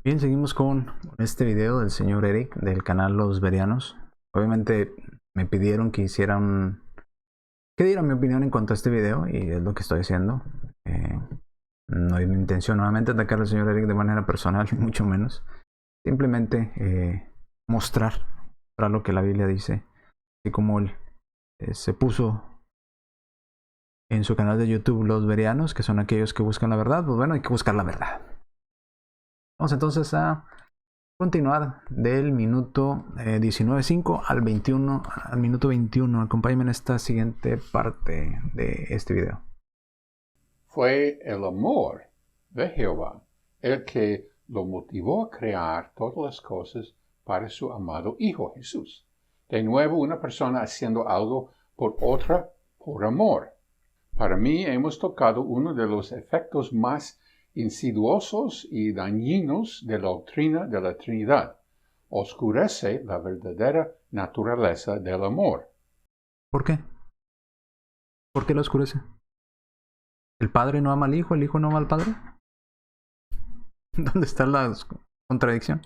Bien, seguimos con este video del señor Eric del canal Los Bereanos. Obviamente me pidieron que que diera mi opinión en cuanto a este video y es lo que estoy haciendo. No es mi intención nuevamente atacar al señor Eric de manera personal, mucho menos. Simplemente mostrar lo que la Biblia dice, así como él se puso en su canal de YouTube Los Bereanos, que son aquellos que buscan la verdad. Pues bueno, hay que buscar la verdad. Vamos entonces a continuar del minuto 19.5 al 21, al minuto 21. Acompáñenme en esta siguiente parte de este video. Fue el amor de Jehová el que lo motivó a crear todas las cosas para su amado Hijo Jesús. De nuevo, una persona haciendo algo por otra por amor. Para mí hemos tocado uno de los efectos más insidiosos y dañinos de la doctrina de la Trinidad. Oscurece la verdadera naturaleza del amor. ¿Por qué? ¿Por qué lo oscurece? ¿El padre no ama al hijo, el hijo no ama al padre? ¿Dónde está la contradicción?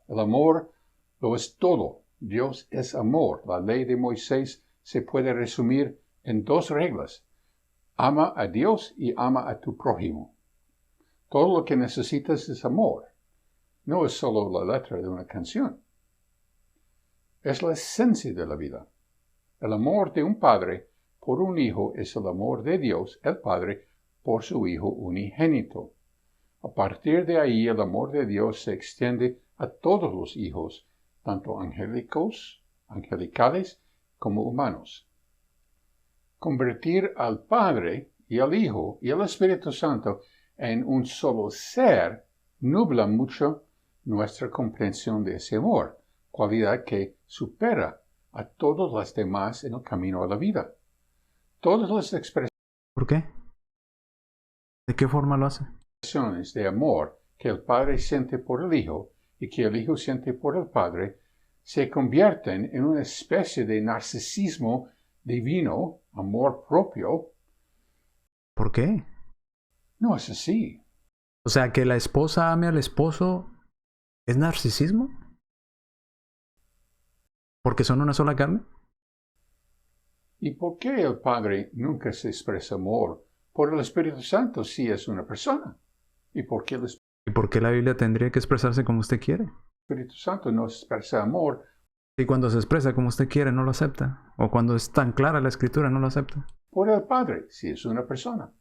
El amor lo es todo. Dios es amor. La ley de Moisés se puede resumir en dos reglas. Ama a Dios y ama a tu prójimo. Todo lo que necesitas es amor. No es solo la letra de una canción. Es la esencia de la vida. El amor de un padre por un hijo es el amor de Dios, el Padre, por su Hijo unigénito. A partir de ahí, el amor de Dios se extiende a todos los hijos, tanto angelicales como humanos. Convertir al Padre y al Hijo y al Espíritu Santo en un solo ser nubla mucho nuestra comprensión de ese amor, cualidad que supera a todas las demás en el camino a la vida. Todas las ¿Por qué? ¿De qué forma lo hace? expresiones de amor que el Padre siente por el Hijo y que el Hijo siente por el Padre se convierten en una especie de narcisismo divino, amor propio. ¿Por qué? No es así. O sea, que la esposa ame al esposo es narcisismo. ¿Porque son una sola carne? ¿Y por qué el Padre nunca se expresa amor por el Espíritu Santo si es una persona? ¿Y por qué el ¿Y por qué la Biblia tendría que expresarse como usted quiere? Espíritu Santo no expresa amor? Y cuando se expresa como usted quiere, no lo acepta. O cuando es tan clara la escritura, no lo acepta. Por el Padre si es una persona.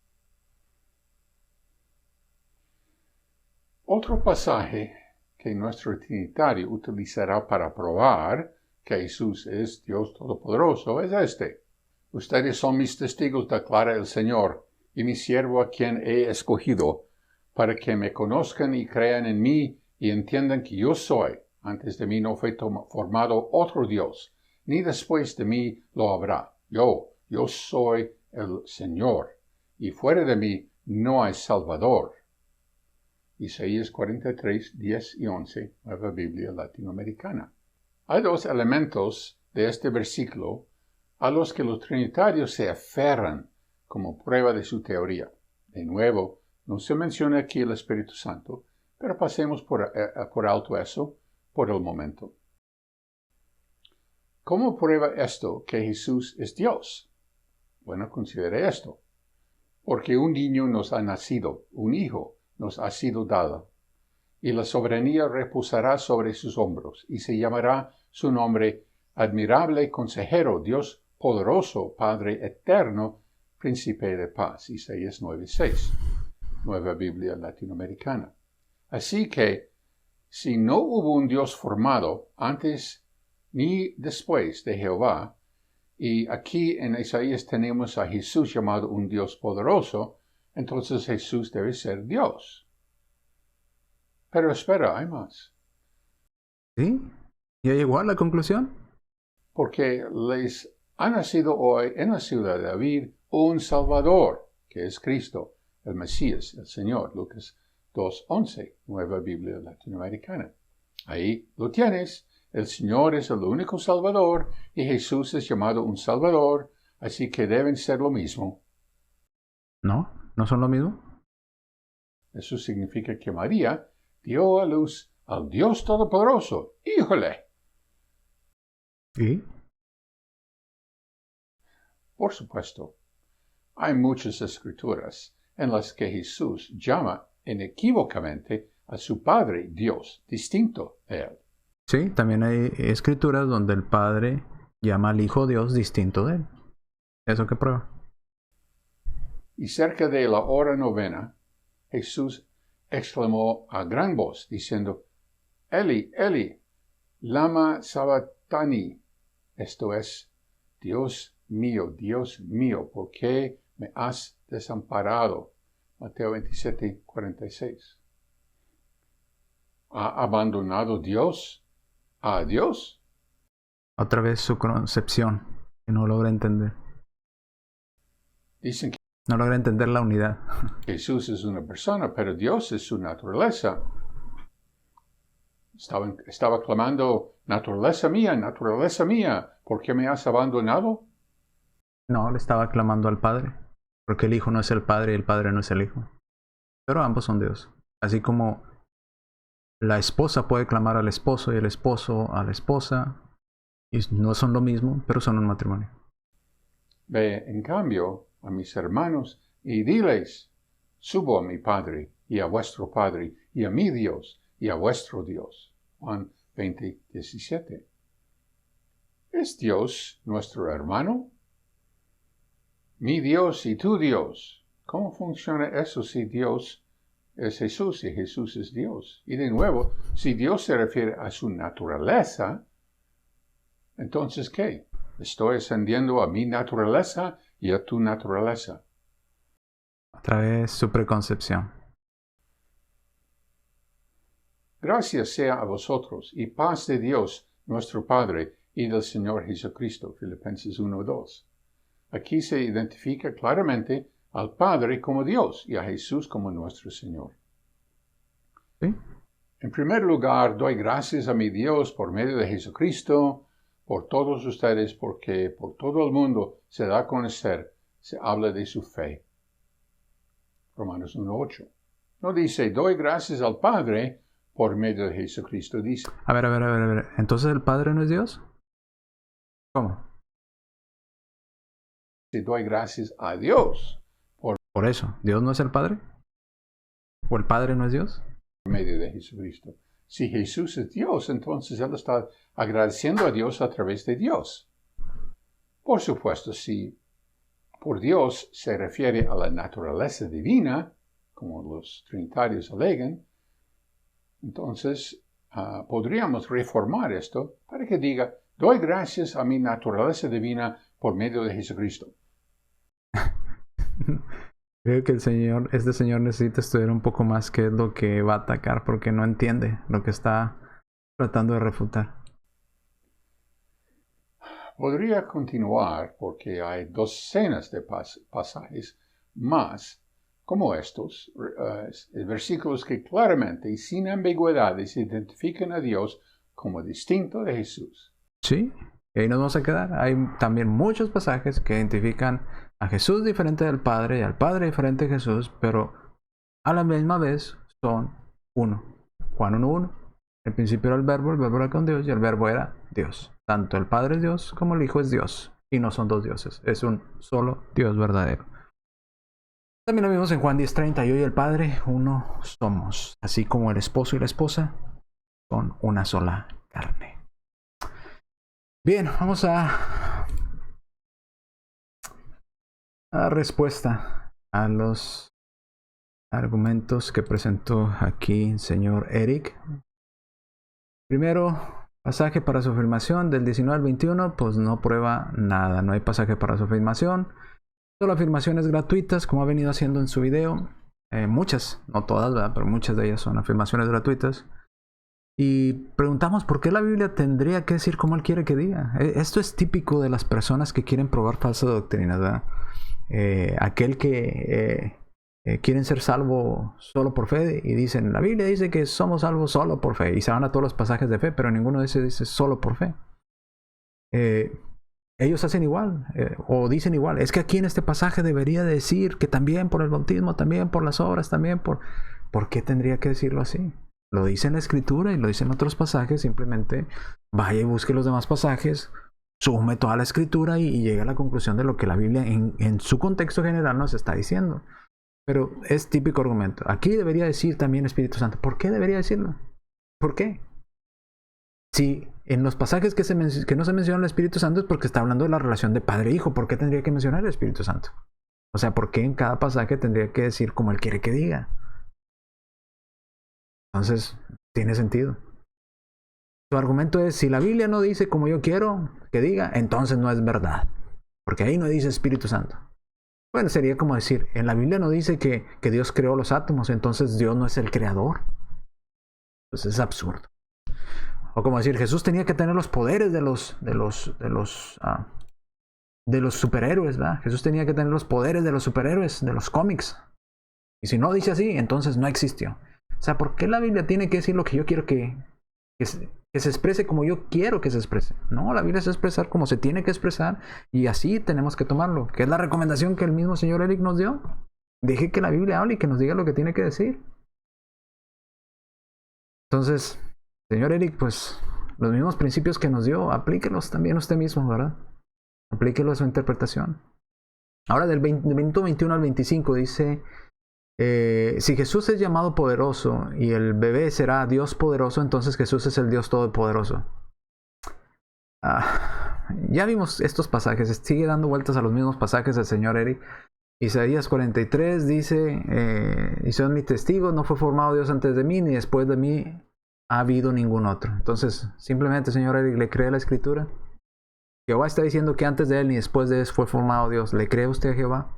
Otro pasaje que nuestro Trinitario utilizará para probar que Jesús es Dios Todopoderoso es este. Ustedes son mis testigos, declara el Señor, y mi siervo a quien he escogido, para que me conozcan y crean en mí y entiendan que yo soy. Antes de mí no fue formado otro Dios, ni después de mí lo habrá. Yo soy el Señor, y fuera de mí no hay Salvador. Isaías 43, 10 y 11, Nueva Biblia Latinoamericana. Hay dos elementos de este versículo a los que los trinitarios se aferran como prueba de su teoría. De nuevo, no se menciona aquí el Espíritu Santo, pero pasemos por alto eso por el momento. ¿Cómo prueba esto que Jesús es Dios? Bueno, considere esto. Porque un niño nos ha nacido, un hijo nos ha sido dado, y la soberanía reposará sobre sus hombros, y se llamará su nombre Admirable Consejero, Dios Poderoso, Padre Eterno, Príncipe de Paz. Isaías 9:6, Nueva Biblia Latinoamericana. Así que, si no hubo un Dios formado antes ni después de Jehová, y aquí en Isaías tenemos a Jesús llamado un Dios poderoso, entonces Jesús debe ser Dios. Pero espera, hay más. ¿Sí? ¿Ya llegó a la conclusión? Porque les ha nacido hoy en la ciudad de David un Salvador, que es Cristo, el Mesías, el Señor. Lucas 2:11, Nueva Biblia Latinoamericana. Ahí lo tienes. El Señor es el único Salvador y Jesús es llamado un Salvador, así que deben ser lo mismo. No, no son lo mismo. Eso significa que María dio a luz al Dios Todopoderoso. ¡Híjole! ¿Y? Por supuesto, hay muchas escrituras en las que Jesús llama inequívocamente a su Padre Dios, distinto de él. Sí, también hay escrituras donde el Padre llama al Hijo Dios distinto de él. ¿Eso qué prueba? Y cerca de la hora novena, Jesús exclamó a gran voz, diciendo, Eli, Eli, lama sabachthani. Esto es, Dios mío, ¿por qué me has desamparado? Mateo 27, 46. ¿Ha abandonado Dios a Dios? Otra vez su concepción, que no logra entender. Dicen que No logra entender la unidad. Jesús es una persona, pero Dios es su naturaleza. Estaba clamando, naturaleza mía, ¿por qué me has abandonado? No, le estaba clamando al Padre, porque el Hijo no es el Padre y el Padre no es el Hijo. Pero ambos son Dios. Así como la esposa puede clamar al esposo y el esposo a la esposa, y no son lo mismo, pero son un matrimonio. Ve, en cambio, a mis hermanos y diles, subo a mi Padre y a vuestro Padre, y a mi Dios y a vuestro Dios. Juan 20, 17. ¿Es Dios nuestro hermano? Mi Dios y tu Dios. ¿Cómo funciona eso si Dios es Jesús y Jesús es Dios? Y de nuevo, si Dios se refiere a su naturaleza, entonces ¿qué? ¿Estoy ascendiendo a mi naturaleza y a tu naturaleza? A través de su preconcepción. Gracias sea a vosotros y paz de Dios nuestro Padre y del Señor Jesucristo. Filipenses 1:2. Aquí se identifica claramente al Padre como Dios y a Jesús como nuestro Señor. ¿Sí? En primer lugar, doy gracias a mi Dios por medio de Jesucristo, por todos ustedes, porque por todo el mundo se da a conocer, se habla de su fe. Romanos 1:8. No dice, doy gracias al Padre por medio de Jesucristo, dice. A ver. ¿Entonces el Padre no es Dios? ¿Cómo? Doy gracias a Dios Por eso, ¿Dios no es el Padre? ¿O el Padre no es Dios? por medio de Jesucristo. Si Jesús es Dios, entonces Él está agradeciendo a Dios a través de Dios. Por supuesto, si por Dios se refiere a la naturaleza divina, como los trinitarios alegan, entonces podríamos reformar esto para que diga, doy gracias a mi naturaleza divina por medio de Jesucristo. Creo que este señor necesita estudiar un poco más qué es lo que va a atacar porque no entiende lo que está tratando de refutar. Podría continuar porque hay docenas de pasajes más como estos, versículos que claramente y sin ambigüedades identifican a Dios como distinto de Jesús. Sí, y ahí nos vamos a quedar. Hay también muchos pasajes que identifican a Jesús diferente del Padre y al Padre diferente de Jesús, pero a la misma vez son uno. Juan 1:1. El principio era el verbo era con Dios y el verbo era Dios. Tanto el Padre es Dios como el Hijo es Dios. Y no son dos dioses, es un solo Dios verdadero. También lo vimos en Juan 10:30, yo y el Padre uno somos, así como el esposo y la esposa son una sola carne. Bien, vamos a respuesta a los argumentos que presentó aquí el señor Eric. Primero, pasaje para su afirmación del 19 al 21, pues no prueba nada, no hay pasaje para su afirmación. Solo afirmaciones gratuitas, como ha venido haciendo en su video. Muchas, no todas, ¿verdad? Pero muchas de ellas son afirmaciones gratuitas. Y preguntamos por qué la Biblia tendría que decir como él quiere que diga. Esto es típico de las personas que quieren probar falsas doctrinas, ¿verdad? Aquel que quieren ser salvos solo por fe y dicen, la Biblia dice que somos salvos solo por fe. Y se van a todos los pasajes de fe, pero ninguno de esos dice solo por fe. Ellos hacen igual, o dicen igual. Es que aquí en este pasaje debería decir que también por el bautismo, también por las obras, también por... ¿Por qué tendría que decirlo así? Lo dice en la Escritura y lo dice en otros pasajes. Simplemente vaya y busque los demás pasajes, sume toda la Escritura y llegue a la conclusión de lo que la Biblia en su contexto general nos está diciendo. Pero es típico argumento. Aquí debería decir también Espíritu Santo. ¿Por qué debería decirlo? ¿Por qué? Si en los pasajes que no se menciona el Espíritu Santo es porque está hablando de la relación de padre e hijo. ¿Por qué tendría que mencionar el Espíritu Santo? O sea, ¿por qué en cada pasaje tendría que decir como él quiere que diga? Entonces, tiene sentido. Su argumento es, si la Biblia no dice como yo quiero que diga, entonces no es verdad. Porque ahí no dice Espíritu Santo. Bueno, sería como decir, en la Biblia no dice que Dios creó los átomos, entonces Dios no es el creador. Pues es absurdo. O como decir, Jesús tenía que tener los poderes de los superhéroes, ¿verdad? Jesús tenía que tener los poderes de los superhéroes, de los cómics. Y si no dice así, entonces no existió. O sea, ¿por qué la Biblia tiene que decir lo que yo quiero que se exprese como yo quiero que se exprese? No, la Biblia se expresar como se tiene que expresar y así tenemos que tomarlo. Que es la recomendación que el mismo señor Eric nos dio. Deje que la Biblia hable y que nos diga lo que tiene que decir. Entonces, señor Eric, pues los mismos principios que nos dio, aplíquelos también usted mismo, ¿verdad? Aplíquelo a su interpretación. Ahora del minuto 21 al 25 dice, si Jesús es llamado poderoso y el bebé será Dios poderoso, entonces Jesús es el Dios todopoderoso. Ya vimos estos pasajes, sigue dando vueltas a los mismos pasajes el señor Eric. Isaías 43 dice, y son mis testigos, no fue formado Dios antes de mí, ni después de mí ha habido ningún otro. Entonces, simplemente, señor Eric, ¿le cree la Escritura? Jehová está diciendo que antes de él ni después de él fue formado Dios. ¿Le cree usted a Jehová?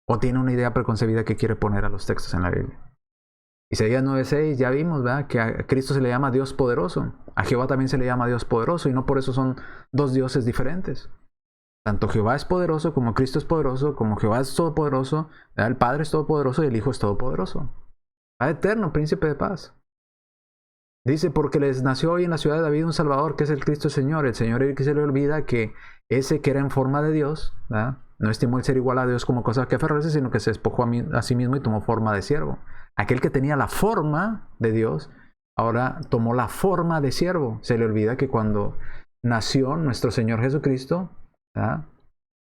¿O tiene una idea preconcebida que quiere poner a los textos en la Biblia? Isaías 9:6, ya vimos, ¿verdad?, que a Cristo se le llama Dios poderoso. A Jehová también se le llama Dios poderoso, y no por eso son dos dioses diferentes. Tanto Jehová es poderoso, como Cristo es poderoso, como Jehová es todopoderoso, ¿verdad? El Padre es todopoderoso y el Hijo es todopoderoso. Padre eterno, príncipe de paz. Dice, porque les nació hoy en la ciudad de David un Salvador, que es el Cristo Señor. El Señor Eric se le olvida que ese que era en forma de Dios, ¿verdad?, no estimó el ser igual a Dios como cosa que aferrarse, sino que se despojó a sí mismo y tomó forma de siervo. Aquel que tenía la forma de Dios, ahora tomó la forma de siervo. Se le olvida que cuando nació nuestro Señor Jesucristo, ¿verdad?,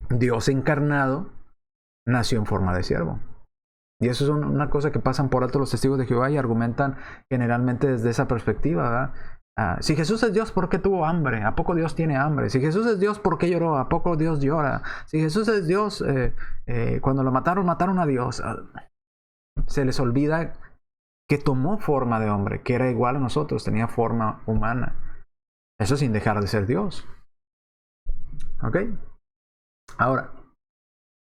Dios encarnado, nació en forma de siervo. Y eso es una cosa que pasan por alto los testigos de Jehová y argumentan generalmente desde esa perspectiva, ¿verdad? Si Jesús es Dios, ¿por qué tuvo hambre? ¿A poco Dios tiene hambre? Si Jesús es Dios, ¿por qué lloró? ¿A poco Dios llora? Si Jesús es Dios, cuando lo mataron a Dios. Se les olvida que tomó forma de hombre, que era igual a nosotros, tenía forma humana. Eso sin dejar de ser Dios. ¿Ok? Ahora,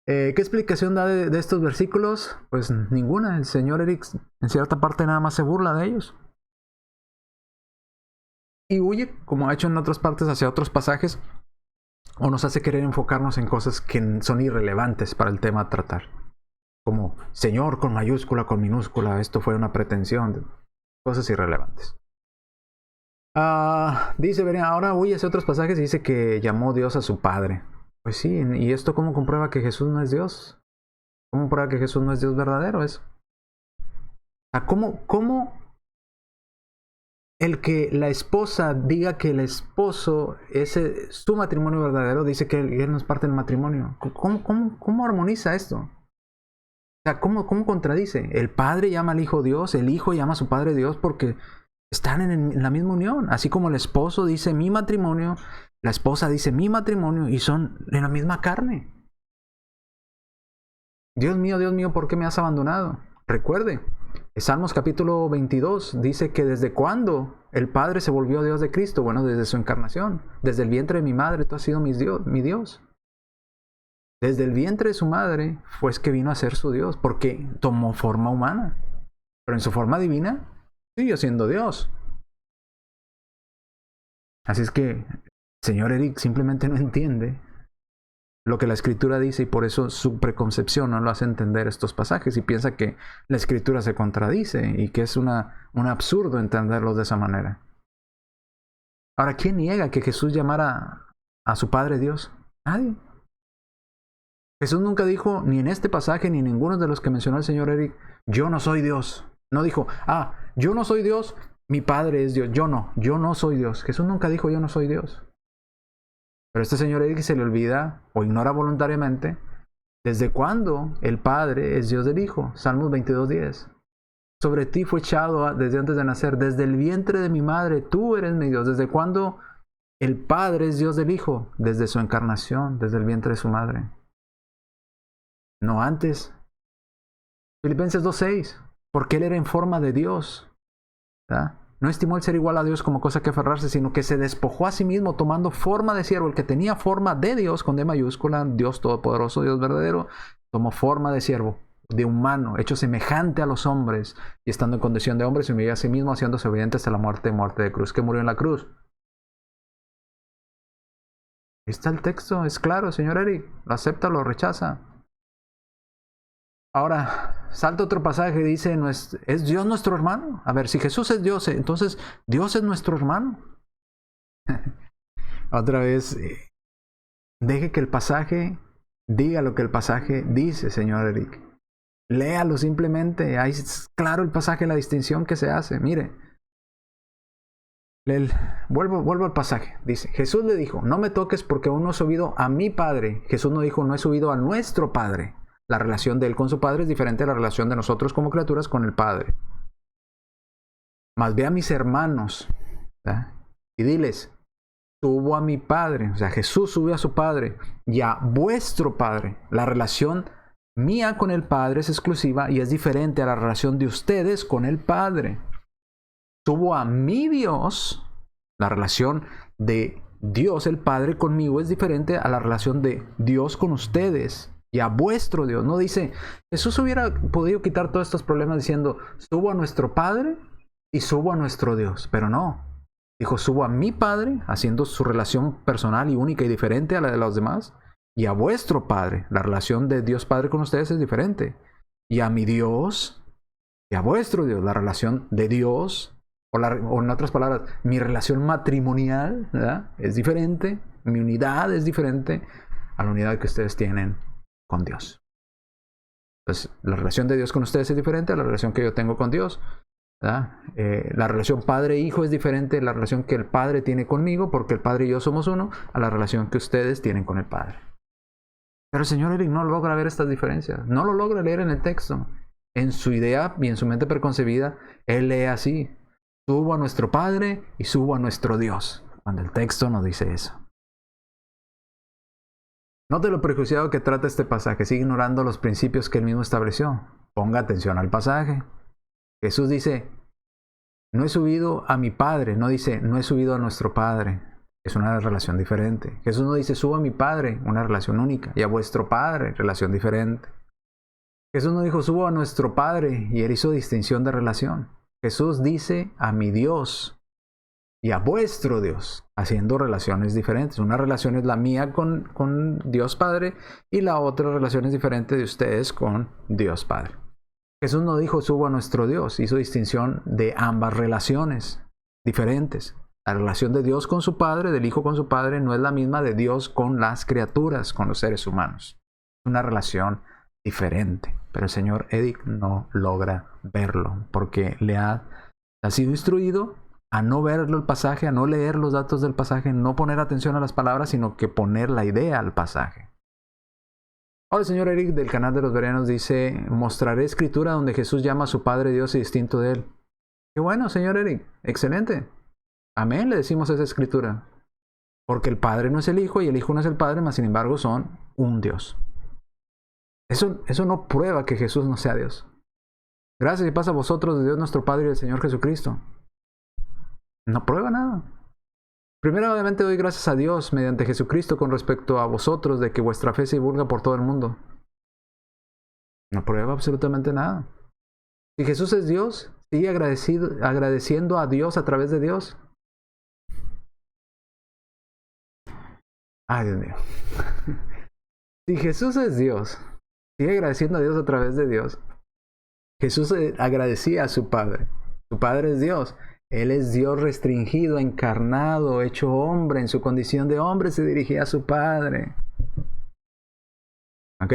¿qué explicación da de estos versículos? Pues ninguna. El señor Eric en cierta parte nada más se burla de ellos. Y huye, como ha hecho en otras partes, hacia otros pasajes, o nos hace querer enfocarnos en cosas que son irrelevantes para el tema a tratar. Como Señor con mayúscula, con minúscula, esto fue una pretensión. Cosas irrelevantes. Dice, verán, ahora huye hacia otros pasajes y dice que llamó Dios a su Padre. Pues sí, ¿y esto cómo comprueba que Jesús no es Dios? ¿Cómo prueba que Jesús no es Dios verdadero eso? ¿Cómo el que la esposa diga que el esposo es su matrimonio verdadero dice que él no es parte del matrimonio? ¿Cómo armoniza esto? O sea, ¿cómo contradice? El padre llama al hijo Dios, el hijo llama a su padre Dios porque están en la misma unión. Así como el esposo dice mi matrimonio, la esposa dice mi matrimonio y son en la misma carne. Dios mío, ¿por qué me has abandonado? Recuerde, Salmos capítulo 22 dice que desde cuándo el Padre se volvió Dios de Cristo. Bueno, desde su encarnación. Desde el vientre de mi madre tú has sido mi Dios. Desde el vientre de su madre fue que vino a ser su Dios, porque tomó forma humana. Pero en su forma divina siguió siendo Dios. Así es que el señor Eric simplemente no entiende lo que la Escritura dice y por eso su preconcepción no lo hace entender estos pasajes y piensa que la Escritura se contradice y que es un absurdo entenderlos de esa manera. Ahora, ¿quién niega que Jesús llamara a su Padre Dios? Nadie. Jesús nunca dijo, ni en este pasaje ni en ninguno de los que mencionó el señor Eric, yo no soy Dios. No dijo, yo no soy Dios, mi Padre es Dios. Yo no soy Dios. Jesús nunca dijo yo no soy Dios. Pero este señor Eric se le olvida o ignora voluntariamente desde cuándo el Padre es Dios del Hijo. Salmos 22:10. Sobre ti fue echado desde antes de nacer, desde el vientre de mi madre, tú eres mi Dios. ¿Desde cuándo el Padre es Dios del Hijo? Desde su encarnación, desde el vientre de su madre. No antes. Filipenses 2:6. Porque Él era en forma de Dios. ¿Verdad? No estimó el ser igual a Dios como cosa que aferrarse, sino que se despojó a sí mismo tomando forma de siervo. El que tenía forma de Dios, con D mayúscula, Dios todopoderoso, Dios verdadero, tomó forma de siervo, de humano, hecho semejante a los hombres, y estando en condición de hombre, se humilló a sí mismo, haciéndose obediente hasta la muerte de cruz, que murió en la cruz. Ahí está el texto, es claro, señor Eric, lo acepta o lo rechaza. Ahora, salta otro pasaje y dice, ¿es Dios nuestro hermano? A ver, si Jesús es Dios, entonces Dios es nuestro hermano. Otra vez, deje que el pasaje diga lo que el pasaje dice, señor Eric. Léalo simplemente, ahí es claro el pasaje, la distinción que se hace. Mire, vuelvo al pasaje. Dice, Jesús le dijo, no me toques porque aún no he subido a mi Padre. Jesús no dijo, no he subido a nuestro Padre. La relación de Él con su Padre es diferente a la relación de nosotros como criaturas con el Padre. Mas ve a mis hermanos, ¿verdad? Y diles, subo a mi Padre. O sea, Jesús subió a su Padre y a vuestro Padre. La relación mía con el Padre es exclusiva y es diferente a la relación de ustedes con el Padre. Subo a mi Dios. La relación de Dios, el Padre, conmigo es diferente a la relación de Dios con ustedes. Y a vuestro Dios. No dice, Jesús hubiera podido quitar todos estos problemas diciendo, subo a nuestro Padre y subo a nuestro Dios. Pero no. Dijo, subo a mi Padre, haciendo su relación personal y única y diferente a la de los demás. Y a vuestro Padre. La relación de Dios Padre con ustedes es diferente. Y a mi Dios y a vuestro Dios. La relación de Dios, o en otras palabras, mi relación matrimonial, ¿verdad? Es diferente. Mi unidad es diferente a la unidad que ustedes tienen con Dios. Entonces, la relación de Dios con ustedes es diferente a la relación que yo tengo con Dios. La relación padre-hijo es diferente a la relación que el Padre tiene conmigo, porque el Padre y yo somos uno, a la relación que ustedes tienen con el Padre. Pero el señor Eric no logra ver estas diferencias. No lo logra leer en el texto. En su idea y en su mente preconcebida, él lee así. Subo a nuestro Padre y subo a nuestro Dios. Cuando el texto no dice eso. Note lo prejuiciado que trata este pasaje. Sigue ignorando los principios que él mismo estableció. Ponga atención al pasaje. Jesús dice, no he subido a mi Padre. No dice, no he subido a nuestro Padre. Es una relación diferente. Jesús no dice, subo a mi Padre, una relación única. Y a vuestro Padre, relación diferente. Jesús no dijo, subo a nuestro Padre. Y él hizo distinción de relación. Jesús dice, a mi Dios y a vuestro Dios, haciendo relaciones diferentes. Una relación es la mía con Dios Padre y la otra relación es diferente de ustedes con Dios Padre. Jesús no dijo subo a nuestro Dios, hizo distinción de ambas relaciones diferentes. La relación de Dios con su Padre, del Hijo con su Padre, no es la misma de Dios con las criaturas, con los seres humanos. Es una relación diferente. Pero el señor Eric no logra verlo porque ha sido instruido a no verlo el pasaje, a no leer los datos del pasaje, no poner atención a las palabras, sino que poner la idea al pasaje. Ahora el señor Eric del canal de los Bereanos dice, mostraré escritura donde Jesús llama a su Padre Dios y distinto de él. Qué bueno, señor Eric, excelente. Amén, le decimos esa escritura. Porque el Padre no es el Hijo y el Hijo no es el Padre, mas sin embargo son un Dios. Eso no prueba que Jesús no sea Dios. Gracias y paz a vosotros de Dios nuestro Padre y del Señor Jesucristo. No prueba nada. Primeramente doy gracias a Dios mediante Jesucristo con respecto a vosotros de que vuestra fe se divulga por todo el mundo. No prueba absolutamente nada. Si Jesús es Dios, sigue agradeciendo a Dios a través de Dios. Ay, Dios mío. Si Jesús es Dios, sigue agradeciendo a Dios a través de Dios. Jesús agradecía a su Padre. Su Padre es Dios. Él es Dios restringido, encarnado, hecho hombre. En su condición de hombre se dirigía a su Padre. ¿Ok?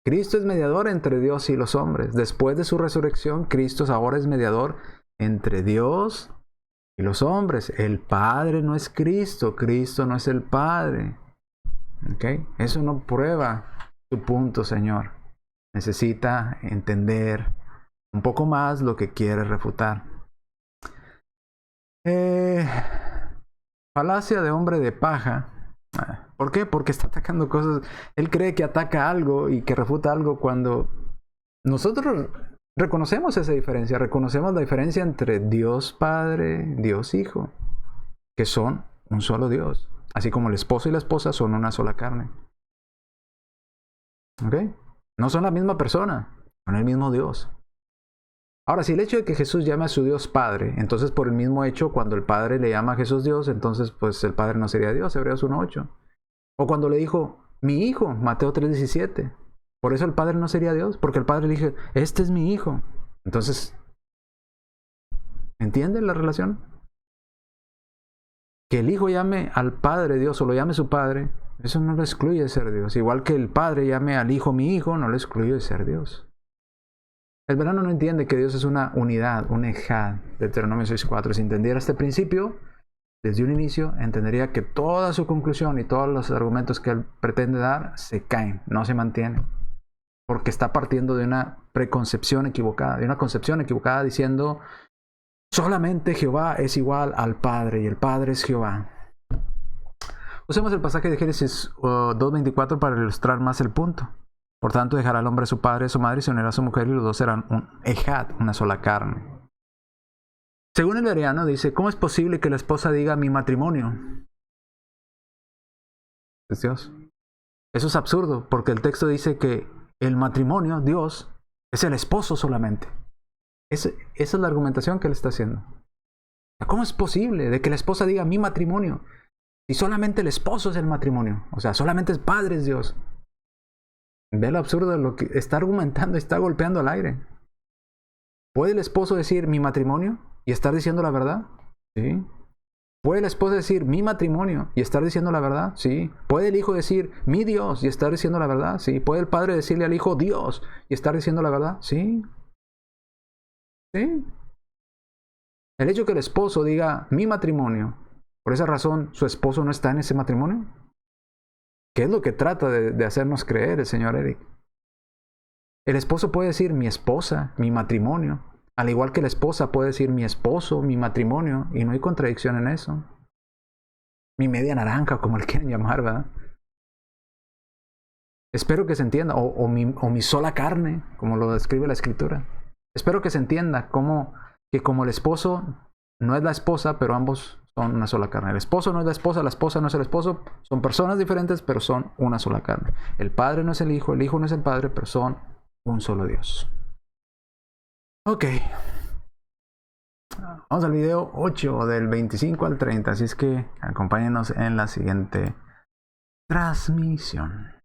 Cristo es mediador entre Dios y los hombres. Después de su resurrección, Cristo ahora es mediador entre Dios y los hombres. El Padre no es Cristo, Cristo no es el Padre. ¿Okay? Eso no prueba tu punto, Señor. Necesita entender un poco más lo que quiere refutar. Falacia de hombre de paja. ¿Por qué? Porque está atacando cosas. Él cree que ataca algo y que refuta algo cuando nosotros reconocemos esa diferencia. Reconocemos la diferencia entre Dios Padre, Dios Hijo, que son un solo Dios. Así como el esposo y la esposa son una sola carne. ¿Ok? No son la misma persona, son el mismo Dios. Ahora, si el hecho de que Jesús llame a su Dios Padre, entonces por el mismo hecho, cuando el Padre le llama a Jesús Dios, entonces pues el Padre no sería Dios, Hebreos 1:8. O cuando le dijo, mi hijo, Mateo 3:17. Por eso el Padre no sería Dios, porque el Padre le dijo, este es mi hijo. Entonces, ¿entienden la relación? Que el Hijo llame al Padre Dios o lo llame su Padre, eso no lo excluye de ser Dios. Igual que el Padre llame al Hijo mi Hijo, no lo excluye de ser Dios. El verano no entiende que Dios es una unidad, un ejad. Deuteronomio 6:4. Si entendiera este principio, desde un inicio, entendería que toda su conclusión y todos los argumentos que él pretende dar se caen, no se mantienen. Porque está partiendo de una preconcepción equivocada, de una concepción equivocada diciendo solamente Jehová es igual al Padre y el Padre es Jehová. Usemos el pasaje de Génesis 2:24 para ilustrar más el punto. Por tanto, dejará el hombre a su padre y a su madre y se unirá a su mujer y los dos serán un ejad, una sola carne. Según el bereano, dice, ¿cómo es posible que la esposa diga mi matrimonio? Es Dios. Eso es absurdo, porque el texto dice que el matrimonio, Dios, es el esposo solamente. Esa es la argumentación que él está haciendo. ¿Cómo es posible de que la esposa diga mi matrimonio? Si solamente el esposo es el matrimonio. O sea, solamente el Padre es Dios. Ve lo absurdo de lo que está argumentando, está golpeando al aire. ¿Puede el esposo decir mi matrimonio y estar diciendo la verdad? Sí. ¿Puede la esposa decir mi matrimonio y estar diciendo la verdad? Sí. ¿Puede el hijo decir mi Dios y estar diciendo la verdad? Sí. ¿Puede el padre decirle al hijo Dios y estar diciendo la verdad? Sí. Sí. El hecho que el esposo diga mi matrimonio, por esa razón su esposo no está en ese matrimonio. ¿Qué es lo que trata de hacernos creer el señor Eric? El esposo puede decir mi esposa, mi matrimonio, al igual que la esposa puede decir mi esposo, mi matrimonio, y no hay contradicción en eso. Mi media naranja, como le quieren llamar, ¿verdad? Espero que se entienda, o mi sola carne, como lo describe la Escritura. Espero que se entienda que como el esposo no es la esposa, pero ambos son una sola carne. El esposo no es la esposa no es el esposo. Son personas diferentes, pero son una sola carne. El Padre no es el Hijo no es el Padre, pero son un solo Dios. Ok. Vamos al video 8 del 25 al 30. Así es que acompáñenos en la siguiente transmisión.